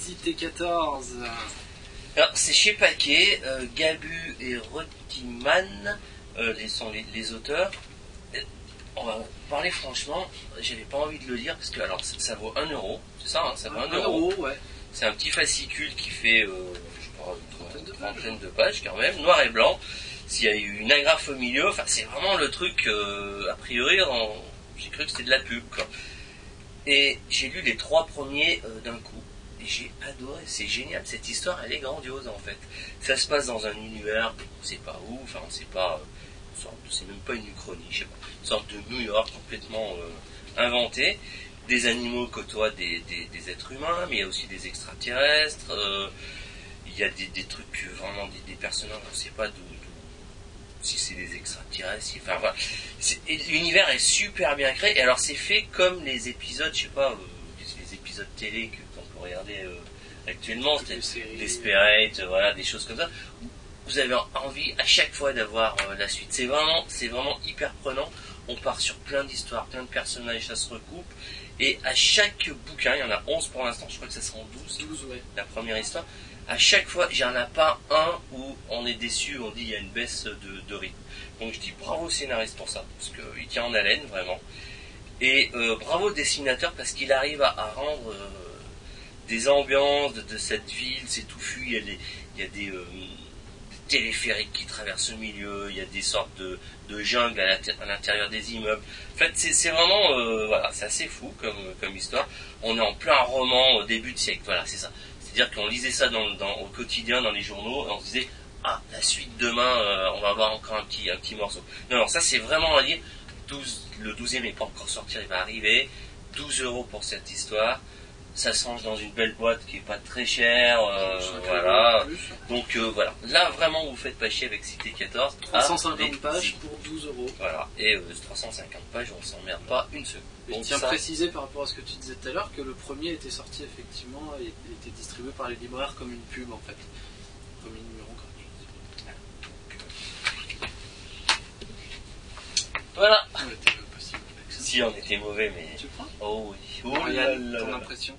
Cité 14. Alors, c'est chez Paquet, Gabu et Rottiman sont les auteurs. On va parler franchement, j'avais pas envie de le lire parce que alors ça vaut 1 euro, c'est ça, hein, ça vaut 1 euro. Ouais. C'est un petit fascicule qui fait, je sais pas, une trentaine de pages quand même, noir et blanc. S'il y a eu une agrafe au milieu, enfin c'est vraiment le truc, a priori, j'ai cru que c'était de la pub, quoi. Et j'ai lu les 3 premiers d'un coup. Et j'ai adoré, c'est génial, cette histoire elle est grandiose en fait. Ça se passe dans un univers, on sait pas où, enfin on sait pas, c'est même pas une uchronie, je sais pas, une sorte de New York complètement inventé. Des animaux côtoient des êtres humains, mais il y a aussi des extraterrestres, il y a des trucs, vraiment des personnages, on sait pas si c'est des extraterrestres, enfin voilà. L'univers est super bien créé, et alors c'est fait comme les épisodes, je sais pas, les épisodes télé qu'on peut regarder actuellement, c'est Desperate, voilà, des choses comme ça. Vous avez envie à chaque fois d'avoir la suite. C'est vraiment hyper prenant. On part sur plein d'histoires, plein de personnages, ça se recoupe. Et à chaque bouquin, il y en a 11 pour l'instant, je crois que ça sera en 12, ouais. La première histoire. À chaque fois, il n'y en a pas un où on est déçu, on dit il y a une baisse de rythme. Donc je dis bravo au scénariste pour ça, parce qu'il tient en haleine, vraiment. Et bravo au dessinateur, parce qu'il arrive à rendre des ambiances de cette ville, c'est touffu, il y a des téléphériques qui traversent le milieu, il y a des sortes de jungle à l'intérieur des immeubles. En fait, c'est vraiment, voilà, c'est assez fou comme histoire. On est en plein roman au début de siècle, voilà, c'est ça. C'est-à-dire qu'on lisait ça au quotidien, dans les journaux, et on se disait, ah, la suite demain, on va avoir encore un petit morceau. Non, ça c'est vraiment à lire. Le 12e n'est pas encore sorti, il va arriver. 12 euros pour cette histoire. Ça se range dans une belle boîte qui est pas très chère, voilà. Donc voilà, là vraiment vous faites pas chier avec Cité 14. 350 pages pour 12 euros. Voilà, et 350 pages, on s'emmerde pas une seconde. Je tiens à préciser par rapport à ce que tu disais tout à l'heure que le premier était sorti effectivement et était distribué par les libraires comme une pub en fait, comme une numéro gratuit. Voilà. On était pas si mauvais que ça. Si on était mauvais, mais. Tu crois? Oh oui. Ton impression?